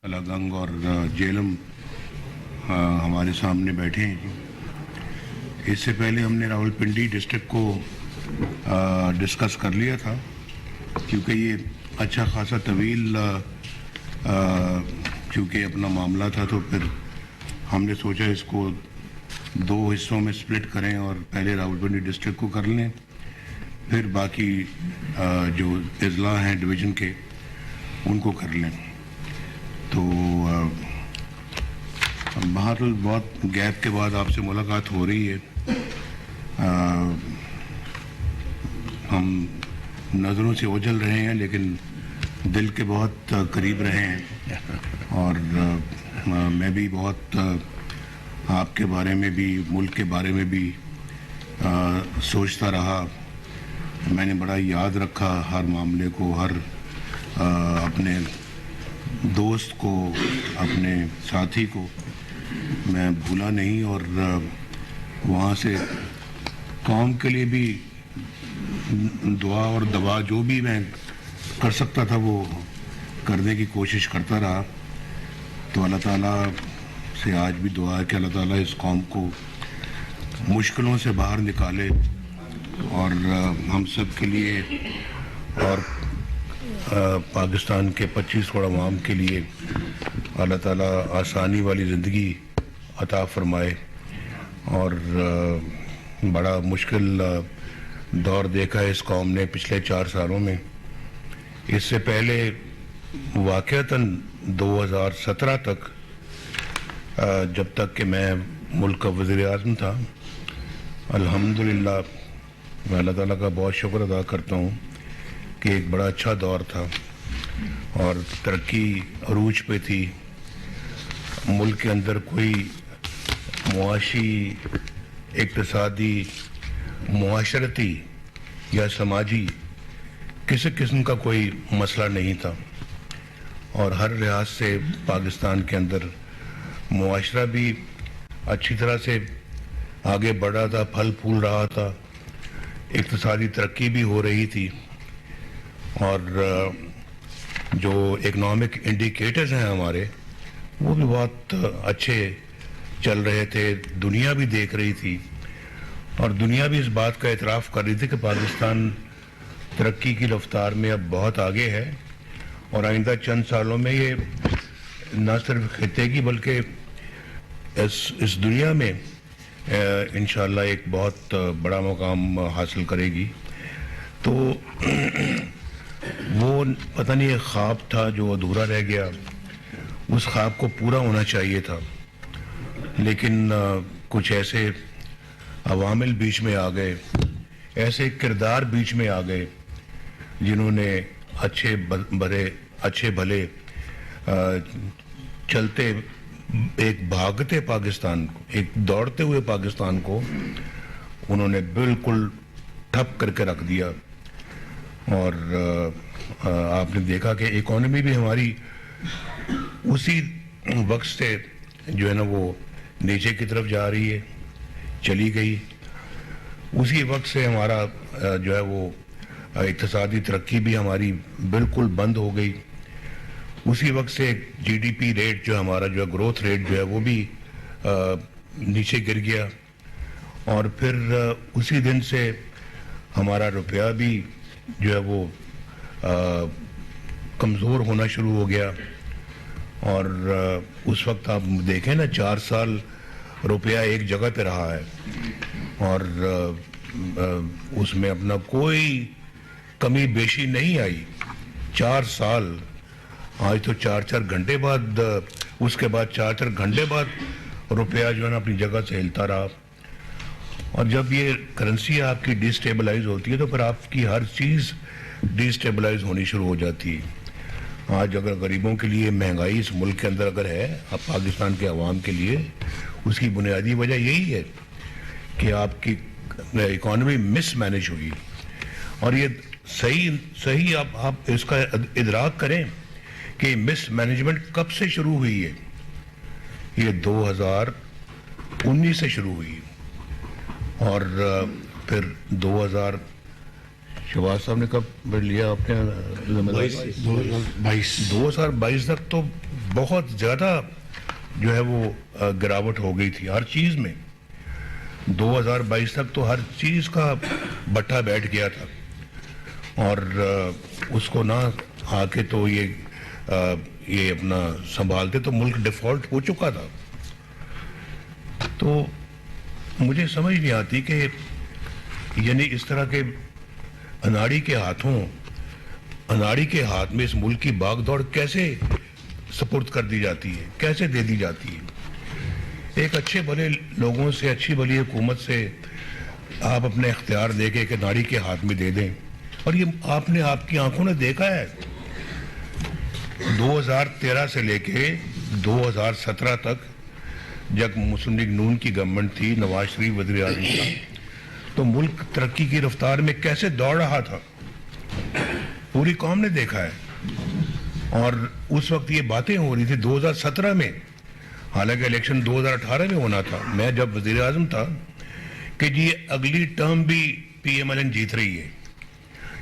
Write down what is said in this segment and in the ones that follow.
کلاگنگ اور جیلم ہمارے سامنے بیٹھے ہیں جی. اس سے پہلے ہم نے راولپنڈی ڈسٹرکٹ کو ڈسکس کر لیا تھا کیونکہ یہ اچھا خاصا طویل چونکہ اپنا معاملہ تھا تو پھر ہم نے سوچا اس کو 2 حصوں میں سپلٹ کریں اور پہلے راولپنڈی ڈسٹرکٹ کو کر لیں, پھر باقی جو اضلاع ہیں ڈویژن کے ان کو کر لیں. تو بہرحال بہت گیپ کے بعد آپ سے ملاقات ہو رہی ہے. ہم نظروں سے اوجھل رہے ہیں لیکن دل کے بہت قریب رہے ہیں, اور میں بھی بہت آپ کے بارے میں بھی ملک کے بارے میں بھی سوچتا رہا. میں نے بڑا یاد رکھا ہر معاملے کو, ہر اپنے دوست کو, اپنے ساتھی کو میں بھولا نہیں, اور وہاں سے قوم کے لیے بھی دعا اور دوا جو بھی میں کر سکتا تھا وہ کرنے کی کوشش کرتا رہا. تو اللہ تعالیٰ سے آج بھی دعا ہے کہ اللہ تعالیٰ اس قوم کو مشکلوں سے باہر نکالے, اور ہم سب کے لیے اور پاکستان کے 25 کروڑ عوام کے لیے اللہ تعالیٰ آسانی والی زندگی عطا فرمائے. اور بڑا مشکل دور دیکھا ہے اس قوم نے پچھلے 4 سالوں میں. اس سے پہلے واقعتاً 2017 تک جب تک کہ میں ملک کا وزیر اعظم تھا, الحمدللہ میں اللہ تعالیٰ کا بہت شکر ادا کرتا ہوں کہ ایک بڑا اچھا دور تھا اور ترقی عروج پہ تھی. ملک کے اندر کوئی معاشی, اقتصادی, معاشرتی یا سماجی کسی قسم کا کوئی مسئلہ نہیں تھا, اور ہر لحاظ سے پاکستان کے اندر معاشرہ بھی اچھی طرح سے آگے بڑھ رہا تھا, پھل پھول رہا تھا, اقتصادی ترقی بھی ہو رہی تھی, اور جو اکنامک انڈیکیٹرز ہیں ہمارے وہ بھی بہت اچھے چل رہے تھے. دنیا بھی دیکھ رہی تھی اور دنیا بھی اس بات کا اعتراف کر رہی تھی کہ پاکستان ترقی کی رفتار میں اب بہت آگے ہے, اور آئندہ چند سالوں میں یہ نہ صرف خطے کی بلکہ اس دنیا میں انشاءاللہ ایک بہت بڑا مقام حاصل کرے گی. تو وہ پتہ نہیں ایک خواب تھا جو ادھورا رہ گیا, اس خواب کو پورا ہونا چاہیے تھا, لیکن کچھ ایسے عوامل بیچ میں آ گئے, ایسے کردار بیچ میں آ گئے جنہوں نے اچھے بھلے چلتے ایک بھاگتے پاکستان کو, ایک دوڑتے ہوئے پاکستان کو انہوں نے بالکل ٹھپ کر کے رکھ دیا. اور آپ نے دیکھا کہ اکانومی بھی ہماری اسی وقت سے جو ہے نا وہ نیچے کی طرف جا رہی ہے, چلی گئی. اسی وقت سے ہمارا جو ہے وہ اقتصادی ترقی بھی ہماری بالکل بند ہو گئی. اسی وقت سے جی ڈی پی ریٹ جو ہمارا جو ہے گروتھ ریٹ جو ہے وہ بھی نیچے گر گیا, اور پھر اسی دن سے ہمارا روپیہ بھی جو ہے وہ کمزور ہونا شروع ہو گیا. اور اس وقت آپ دیکھیں نا 4 سال روپیہ ایک جگہ پہ رہا ہے, اور اس میں اپنا کوئی کمی بیشی نہیں آئی. 4 سال, آج تو 4 گھنٹے بعد, اس کے بعد 4 گھنٹے بعد روپیہ جو ہے نا اپنی جگہ سے ہلتا رہا. اور جب یہ کرنسی آپ کی ڈی سٹیبلائز ہوتی ہے تو پھر آپ کی ہر چیز ڈی سٹیبلائز ہونی شروع ہو جاتی ہے. آج اگر غریبوں کے لیے مہنگائی اس ملک کے اندر اگر ہے, اب پاکستان کے عوام کے لیے, اس کی بنیادی وجہ یہی ہے کہ آپ کی اکانومی مس مینج ہوئی. اور یہ صحیح آپ اس کا ادراک کریں کہ مس مینجمنٹ کب سے شروع ہوئی ہے. یہ 2019 سے شروع ہوئی, اور پھر شہباز صاحب نے کب لیا آپ نے 2022 تک تو بہت زیادہ جو ہے وہ گراوٹ ہو گئی تھی ہر چیز میں. 2022 تک تو ہر چیز کا بٹھا بیٹھ گیا تھا, اور اس کو نہ آ کے تو یہ اپنا سنبھالتے تو ملک ڈیفالٹ ہو چکا تھا. تو مجھے سمجھ نہیں آتی کہ یعنی اس طرح کے اناڑی کے ہاتھ میں اس ملک کی باغ دوڑ کیسے سپرد کر دی جاتی ہے, کیسے دے دی جاتی ہے. ایک اچھے بھلے لوگوں سے, اچھی بھلی حکومت سے آپ اپنے اختیار دے کے ایک اناڑی کے ہاتھ میں دے دیں, اور یہ آپ کی آنکھوں نے دیکھا ہے 2013 سے لے کے 2017 تک جب مسلم لیگ نون کی گورنمنٹ تھی, نواز شریف وزیر اعظم تھا, تو ملک ترقی کی رفتار میں کیسے دوڑ رہا تھا پوری قوم نے دیکھا ہے. اور اس وقت یہ باتیں ہو رہی تھی 2017 میں, حالانکہ الیکشن 2018 میں ہونا تھا, میں جب وزیر اعظم تھا, کہ جی اگلی ٹرم بھی پی ایم ایل این جیت رہی ہے.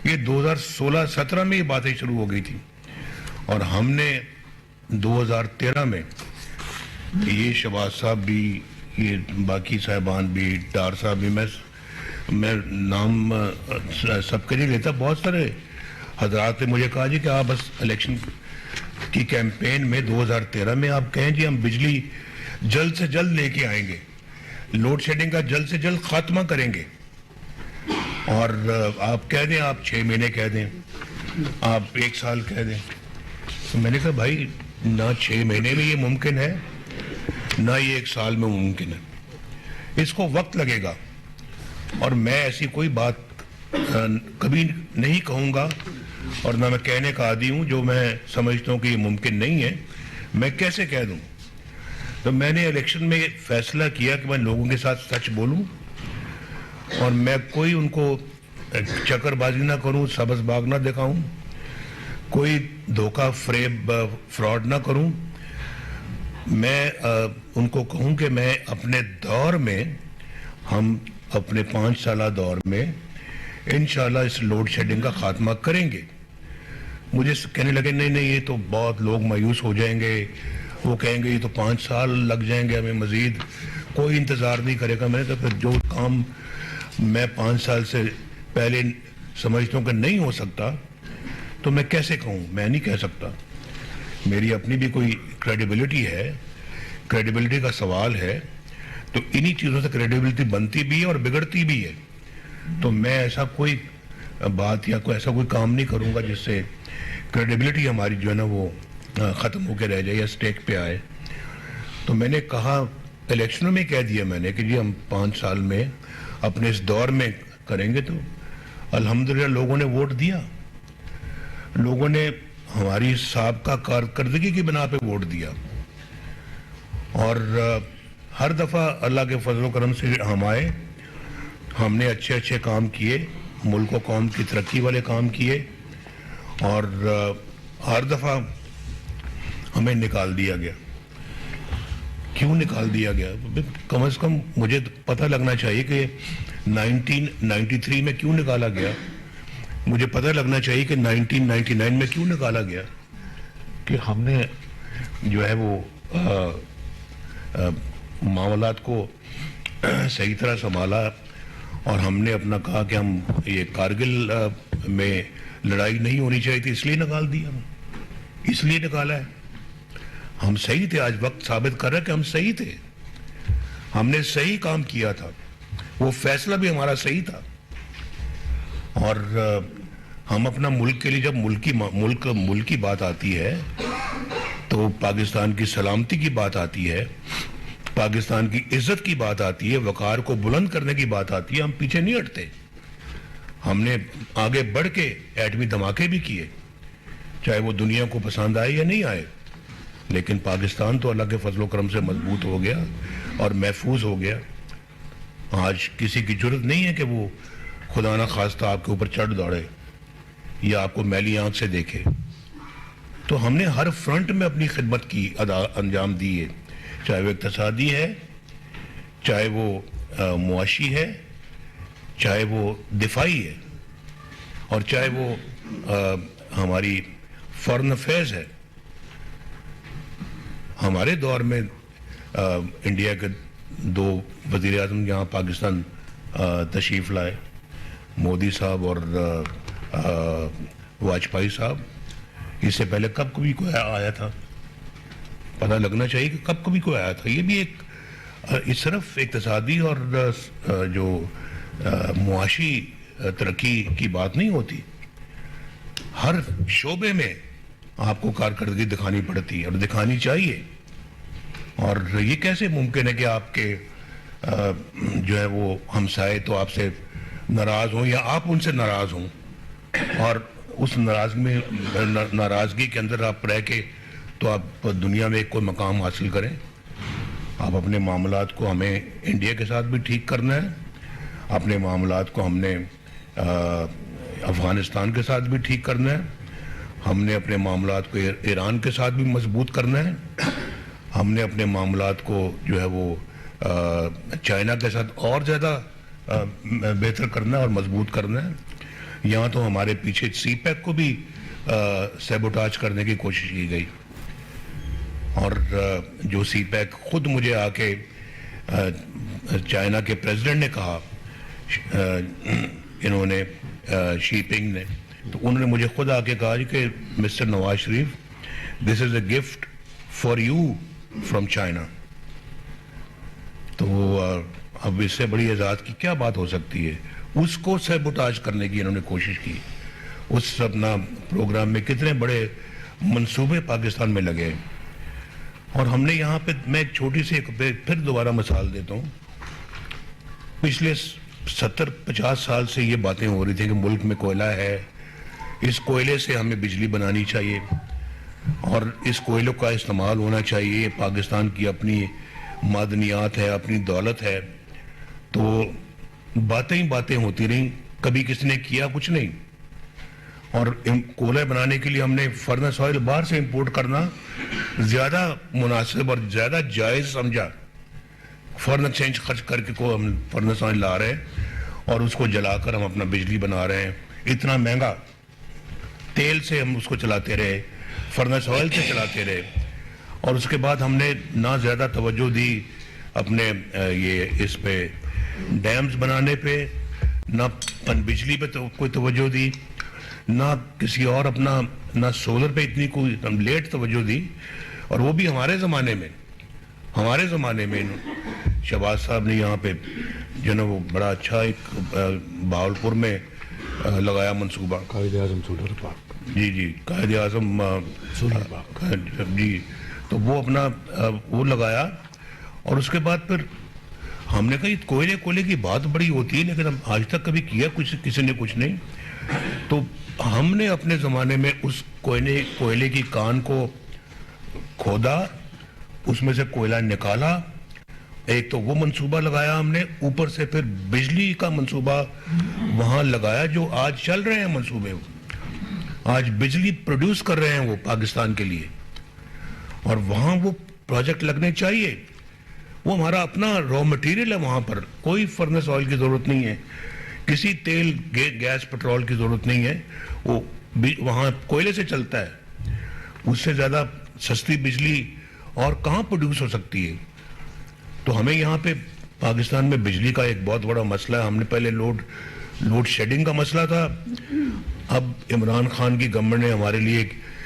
یہ 2016-17 میں یہ باتیں شروع ہو گئی تھی, اور ہم نے 2013 میں یہ شہباز صاحب بھی, یہ باقی صاحبان بھی, ڈار صاحب بھی, میں نام سب کے نہیں لیتا, بہت سارے حضرات نے مجھے کہا جی کہ آپ بس الیکشن کی کیمپین میں 2013 میں آپ کہیں جی ہم بجلی جلد سے جلد لے کے آئیں گے, لوڈ شیڈنگ کا جلد سے جلد خاتمہ کریں گے, اور آپ کہہ دیں, آپ 6 مہینے کہہ دیں, آپ 1 سال کہہ دیں. تو میں نے کہا بھائی نہ 6 مہینے میں یہ ممکن ہے, نہ یہ 1 سال میں ممکن ہے, اس کو وقت لگے گا. اور میں ایسی کوئی بات کبھی نہیں کہوں گا, اور نہ میں کہنے کا عادی ہوں جو میں سمجھتا ہوں کہ یہ ممکن نہیں ہے, میں کیسے کہہ دوں. تو میں نے الیکشن میں فیصلہ کیا کہ میں لوگوں کے ساتھ سچ بولوں, اور میں کوئی ان کو چکر بازی نہ کروں, سبز باغ نہ دکھاؤں, کوئی دھوکہ فریب فراڈ نہ کروں. میں ان کو کہوں کہ میں اپنے دور میں, ہم اپنے 5 سالہ دور میں انشاءاللہ اس لوڈ شیڈنگ کا خاتمہ کریں گے. مجھے کہنے لگے نہیں یہ تو بہت لوگ مایوس ہو جائیں گے, وہ کہیں گے یہ تو 5 سال لگ جائیں گے, ہمیں مزید کوئی انتظار نہیں کرے گا. میں نے کہا پھر جو کام میں 5 سال سے پہلے سمجھتا ہوں کہ نہیں ہو سکتا, تو میں کیسے کہوں, میں نہیں کہہ سکتا. میری اپنی بھی کوئی کریڈیبلٹی ہے, کریڈیبلٹی کا سوال ہے, تو انہی چیزوں سے کریڈیبلٹی بنتی بھی ہے اور بگڑتی بھی ہے. تو میں ایسا کوئی بات یا ایسا کوئی کام نہیں کروں گا جس سے کریڈیبلٹی ہماری جو ہے نا وہ ختم ہو کے رہ جائے یا اسٹیک پہ آئے. تو میں نے کہا, الیکشنوں میں کہہ دیا میں نے کہ جی ہم 5 سال میں اپنے اس دور میں کریں گے. تو الحمدللہ لوگوں نے ووٹ دیا, لوگوں نے ہماری سابقہ کارکردگی کی بنا پہ ووٹ دیا, اور ہر دفعہ اللہ کے فضل و کرم سے ہم آئے, ہم نے اچھے کام کیے, ملک و قوم کی ترقی والے کام کیے, اور ہر دفعہ ہمیں نکال دیا گیا. کیوں نکال دیا گیا؟ کم از کم مجھے پتہ لگنا چاہیے کہ 1993 میں کیوں نکالا گیا, مجھے پتہ لگنا چاہیے کہ 1999 میں کیوں نکالا گیا, کہ ہم نے جو ہے وہ معاملات کو صحیح طرح سنبھالا, اور ہم نے اپنا کہا کہ ہم یہ کارگل میں لڑائی نہیں ہونی چاہیے تھی, اس لیے نکال دیا, اس لیے نکالا ہے. ہم صحیح تھے, آج وقت ثابت کر رہا ہے کہ ہم صحیح تھے, ہم نے صحیح کام کیا تھا, وہ فیصلہ بھی ہمارا صحیح تھا. اور ہم اپنا ملک کے لیے جب ملک کی بات آتی ہے, تو پاکستان کی سلامتی کی بات آتی ہے, پاکستان کی عزت کی بات آتی ہے, وقار کو بلند کرنے کی بات آتی ہے, ہم پیچھے نہیں ہٹتے. ہم نے آگے بڑھ کے ایٹمی دھماکے بھی کیے, چاہے وہ دنیا کو پسند آئے یا نہیں آئے, لیکن پاکستان تو اللہ کے فضل و کرم سے مضبوط ہو گیا اور محفوظ ہو گیا. آج کسی کی جرت نہیں ہے کہ وہ خدا نہ خواستہ آپ کے اوپر چڑھ دوڑے یا آپ کو میلی آنکھ سے دیکھے. تو ہم نے ہر فرنٹ میں اپنی خدمت کی, انجام دی ہے, چاہے وہ اقتصادی ہے, چاہے وہ معاشی ہے, چاہے وہ دفاعی ہے, اور چاہے وہ ہماری فارن افیئرز ہے. ہمارے دور میں انڈیا کے 2 وزیر اعظم یہاں پاکستان تشریف لائے, مودی صاحب اور واجپئی صاحب. اس سے پہلے کب کبھی کوئی آیا تھا؟ پتہ لگنا چاہیے کہ کب کبھی کوئی آیا تھا. یہ بھی ایک صرف اقتصادی اور جو معاشی ترقی کی بات نہیں ہوتی, ہر شعبے میں آپ کو کارکردگی دکھانی پڑتی ہے اور دکھانی چاہیے. اور یہ کیسے ممکن ہے کہ آپ کے جو ہے وہ ہمسائے تو آپ سے ناراض ہوں یا آپ ان سے ناراض ہوں, اور اس ناراضگی کے اندر آپ رہ کے تو آپ دنیا میں کوئی مقام حاصل کریں. آپ اپنے معاملات کو ہمیں انڈیا کے ساتھ بھی ٹھیک کرنا ہے, اپنے معاملات کو ہم نے افغانستان کے ساتھ بھی ٹھیک کرنا ہے, ہم نے اپنے معاملات کو ایران کے ساتھ بھی مضبوط کرنا ہے, ہم نے اپنے معاملات کو جو ہے وہ چائنا کے ساتھ اور زیادہ بہتر کرنا ہے اور مضبوط کرنا ہے. یہاں تو ہمارے پیچھے سی پیک کو بھی سیبوٹاج کرنے کی کوشش کی گئی, اور جو سی پیک خود مجھے آ کے چائنا کے پریزیڈنٹ نے کہا, انہوں نے شی پنگ نے, تو انہوں نے مجھے خود آ کے کہا کہ mister Nawaz Sharif, this is a gift for you from China. تو اب اس سے بڑی اعزاز کی کیا بات ہو سکتی ہے؟ اس کو سیبوٹاج کرنے کی انہوں نے کوشش کی. اس اپنا پروگرام میں کتنے بڑے منصوبے پاکستان میں لگے, اور ہم نے یہاں پہ, میں ایک چھوٹی سی پھر دوبارہ مثال دیتا ہوں. پچھلے 70-50 سال سے یہ باتیں ہو رہی تھیں کہ ملک میں کوئلہ ہے, اس کوئلے سے ہمیں بجلی بنانی چاہیے اور اس کوئلے کا استعمال ہونا چاہیے, یہ پاکستان کی اپنی معدنیات ہے, اپنی دولت ہے. تو باتیں ہی باتیں ہوتی رہیں, کبھی کسی نے کیا کچھ نہیں. اور کوئلہ بنانے کے لیے ہم نے فرنس آئل باہر سے امپورٹ کرنا زیادہ مناسب اور زیادہ جائز سمجھا. فارن ایکسچینج خرچ کر کے کو ہم فرنس آئل لا رہے ہیں اور اس کو جلا کر ہم اپنا بجلی بنا رہے ہیں. اتنا مہنگا تیل سے ہم اس کو چلاتے رہے, فرنس آئل سے چلاتے رہے, اور اس کے بعد ہم نے نہ زیادہ توجہ دی اپنے یہ اس پہ ڈیمز بنانے پہ, نہ پن بجلی پہ کوئی توجہ دی, نہ کسی اور اپنا, نہ سولر پہ اتنی کوئی لیٹ توجہ دی. اور وہ بھی ہمارے زمانے میں شہباز صاحب نے یہاں پہ جو نا وہ بڑا اچھا ایک بہاولپور میں لگایا منصوبہ, قائد اعظم سولر پارک. جی قائد اعظم سولر پارک جی. تو وہ اپنا وہ لگایا, اور اس کے بعد پھر ہم نے کہا یہ کوئلے کی بات بڑی ہوتی ہے, لیکن آج تک کبھی کیا کسی نے کچھ نہیں. تو ہم نے اپنے زمانے میں اس کوئلے کی کان کو کھودا, اس میں سے کوئلہ نکالا, ایک تو وہ منصوبہ لگایا ہم نے, اوپر سے پھر بجلی کا منصوبہ وہاں لگایا جو آج چل رہے ہیں منصوبے, آج بجلی پروڈیوس کر رہے ہیں وہ پاکستان کے لیے, اور وہاں وہ پروجیکٹ لگنے چاہیے. وہ ہمارا اپنا را مٹیریل ہے, وہاں پر کوئی فرنس آئل کی ضرورت نہیں ہے, کسی تیل گیس پٹرول کی ضرورت نہیں ہے, وہ وہاں کوئلے سے چلتا ہے. اس سے زیادہ سستی بجلی اور کہاں پروڈیوس ہو سکتی ہے؟ تو ہمیں یہاں پہ پاکستان میں بجلی کا ایک بہت بڑا مسئلہ ہے. ہم نے پہلے لوڈ شیڈنگ کا مسئلہ تھا, اب عمران خان کی گورنمنٹ نے ہمارے لیے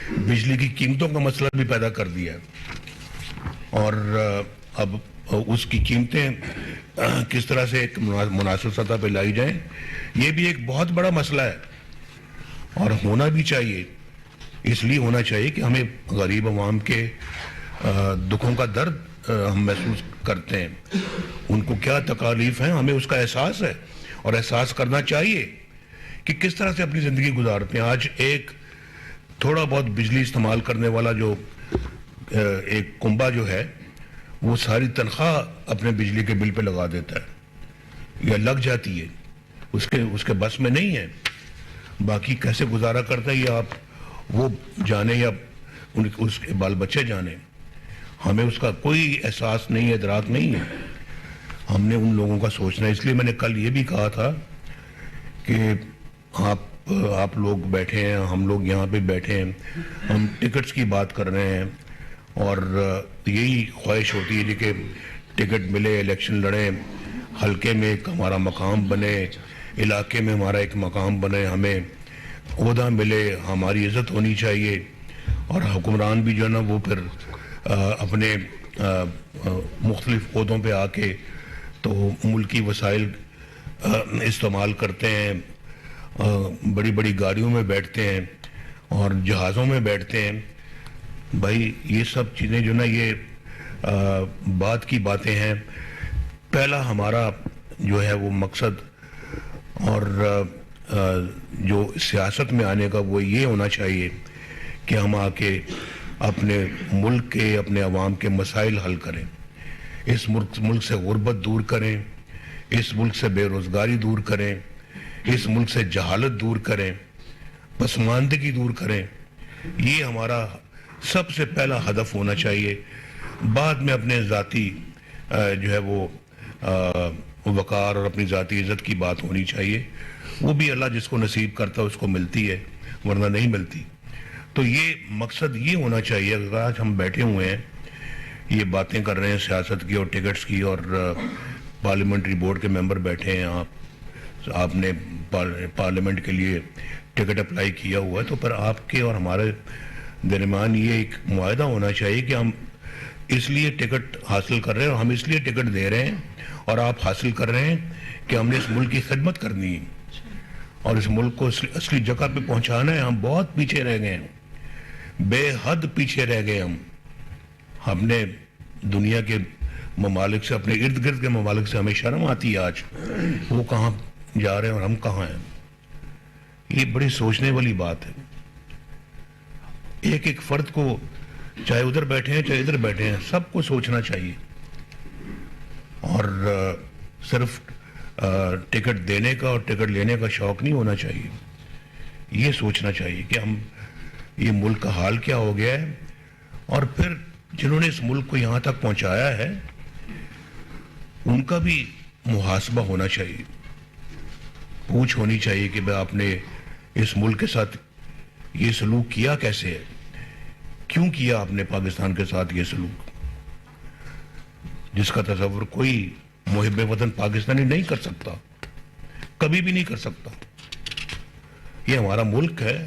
بجلی کی قیمتوں کا مسئلہ بھی پیدا کر دیا, اور اب اس کی قیمتیں کس طرح سے ایک مناسب سطح پہ لائی جائیں, یہ بھی ایک بہت بڑا مسئلہ ہے. اور ہونا بھی چاہیے, اس لیے ہونا چاہیے کہ ہمیں غریب عوام کے دکھوں کا درد ہم محسوس کرتے ہیں, ان کو کیا تکالیف ہیں, ہمیں اس کا احساس ہے, اور احساس کرنا چاہیے کہ کس طرح سے اپنی زندگی گزارتے ہیں. آج ایک تھوڑا بہت بجلی استعمال کرنے والا جو ایک کنبہ جو ہے, وہ ساری تنخواہ اپنے بجلی کے بل پہ لگا دیتا ہے یا لگ جاتی ہے, اس کے بس میں نہیں ہے. باقی کیسے گزارا کرتا ہے یہ آپ وہ جانے یا اس کے بال بچے جانے, ہمیں اس کا کوئی احساس نہیں ہے, ادراک نہیں ہے. ہم نے ان لوگوں کا سوچنا ہے. اس لیے میں نے کل یہ بھی کہا تھا کہ آپ لوگ بیٹھے ہیں, ہم لوگ یہاں پہ بیٹھے ہیں, ہم ٹکٹس کی بات کر رہے ہیں, اور یہی خواہش ہوتی ہے کہ ٹکٹ ملے، الیکشن لڑیں، حلقے میں ایک ہمارا مقام بنے، علاقے میں ہمارا ایک مقام بنے، ہمیں عہدہ ملے، ہماری عزت ہونی چاہیے، اور حکمران بھی جو ہے نا وہ پھر اپنے مختلف عہدوں پہ آ کے تو ملکی وسائل استعمال کرتے ہیں، بڑی بڑی گاڑیوں میں بیٹھتے ہیں اور جہازوں میں بیٹھتے ہیں. بھائی یہ سب چیزیں جو نا یہ بات کی باتیں ہیں. پہلا ہمارا جو ہے وہ مقصد اور جو سیاست میں آنے کا وہ یہ ہونا چاہیے کہ ہم آ کے اپنے ملک کے، اپنے عوام کے مسائل حل کریں، اس ملک سے غربت دور کریں، اس ملک سے بے روزگاری دور کریں، اس ملک سے جہالت دور کریں، پسماندگی دور کریں. یہ ہمارا سب سے پہلا ہدف ہونا چاہیے. بعد میں اپنے ذاتی جو ہے وہ وقار اور اپنی ذاتی عزت کی بات ہونی چاہیے. وہ بھی اللہ جس کو نصیب کرتا ہے اس کو ملتی ہے، ورنہ نہیں ملتی. تو یہ مقصد یہ ہونا چاہیے. اگر آج ہم بیٹھے ہوئے ہیں یہ باتیں کر رہے ہیں سیاست کی اور ٹکٹس کی، اور پارلیمنٹری بورڈ کے ممبر بیٹھے ہیں، آپ نے پارلیمنٹ کے لیے ٹکٹ اپلائی کیا ہوا ہے، تو پھر آپ کے اور ہمارے درمیان یہ ایک معاہدہ ہونا چاہیے کہ ہم اس لیے ٹکٹ حاصل کر رہے ہیں، اور ہم اس لیے ٹکٹ دے رہے ہیں اور آپ حاصل کر رہے ہیں کہ ہم نے اس ملک کی خدمت کرنی ہے اور اس ملک کو اصلی جگہ پہ پہنچانا ہے. ہم بہت پیچھے رہ گئے ہیں، بے حد پیچھے رہ گئے. ہم نے دنیا کے ممالک سے، اپنے ارد گرد کے ممالک سے ہمیں شرم آتی ہے آج. وہ کہاں جا رہے ہیں اور ہم کہاں ہیں. یہ بڑی سوچنے والی بات ہے. ایک ایک فرد کو، چاہے ادھر بیٹھے ہیں چاہے ادھر بیٹھے ہیں، سب کو سوچنا چاہیے اور صرف ٹکٹ دینے کا اور ٹکٹ لینے کا شوق نہیں ہونا چاہیے. یہ سوچنا چاہیے کہ ہم یہ ملک کا حال کیا ہو گیا ہے، اور پھر جنہوں نے اس ملک کو یہاں تک پہنچایا ہے ان کا بھی محاسبہ ہونا چاہیے. پوچھ ہونی چاہیے کہ بھئی آپ نے اس ملک کے ساتھ یہ سلوک کیا کیسے ہے، کیوں کیا آپ نے پاکستان کے ساتھ یہ سلوک، جس کا تصور کوئی محب وطن پاکستانی نہیں کر سکتا، کبھی بھی نہیں کر سکتا. یہ ہمارا ملک ہے،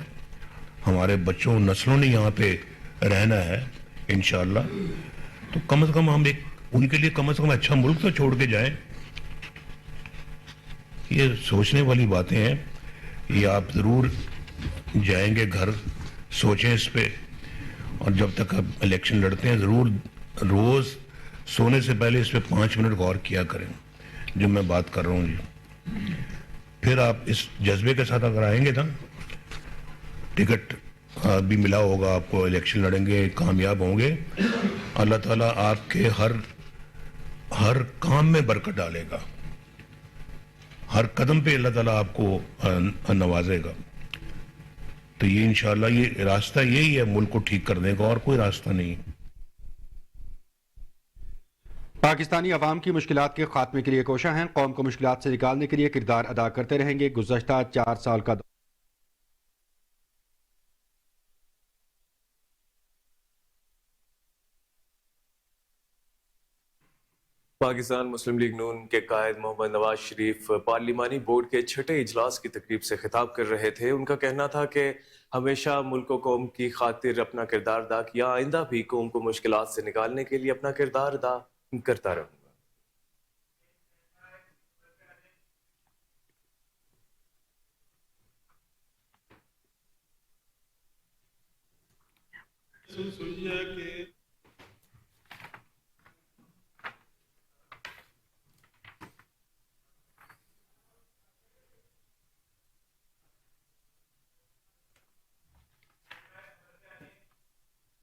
ہمارے بچوں نسلوں نے یہاں پہ رہنا ہے انشاءاللہ. تو کم از کم ہم ان کے لیے کم از کم اچھا ملک تو چھوڑ کے جائیں. یہ سوچنے والی باتیں ہیں. یہ آپ ضرور جائیں گے گھر، سوچیں اس پہ، اور جب تک آپ الیکشن لڑتے ہیں ضرور روز سونے سے پہلے اس پہ 5 منٹ غور کیا کریں جو میں بات کر رہا ہوں. جی پھر آپ اس جذبے کے ساتھ اگر آئیں گے نا، ٹکٹ بھی ملا ہوگا آپ کو، الیکشن لڑیں گے، کامیاب ہوں گے، اللہ تعالیٰ آپ کے ہر کام میں برکت ڈالے گا، ہر قدم پہ اللہ تعالیٰ آپ کو نوازے گا. تو یہ انشاءاللہ یہ راستہ یہی ہے ملک کو ٹھیک کرنے کا، اور کوئی راستہ نہیں. پاکستانی عوام کی مشکلات کے خاتمے کے لیے کوشاں ہیں، قوم کو مشکلات سے نکالنے کے لیے کردار ادا کرتے رہیں گے. گزشتہ 4 سال کا پاکستان مسلم لیگ نون کے قائد محمد نواز شریف پارلیمانی بورڈ کے 6 اجلاس کی تقریب سے خطاب کر رہے تھے. ان کا کہنا تھا کہ ہمیشہ ملک و قوم کی خاطر اپنا کردار ادا کیا، آئندہ بھی قوم کو مشکلات سے نکالنے کے لیے اپنا کردار ادا کرتا رہوں گا.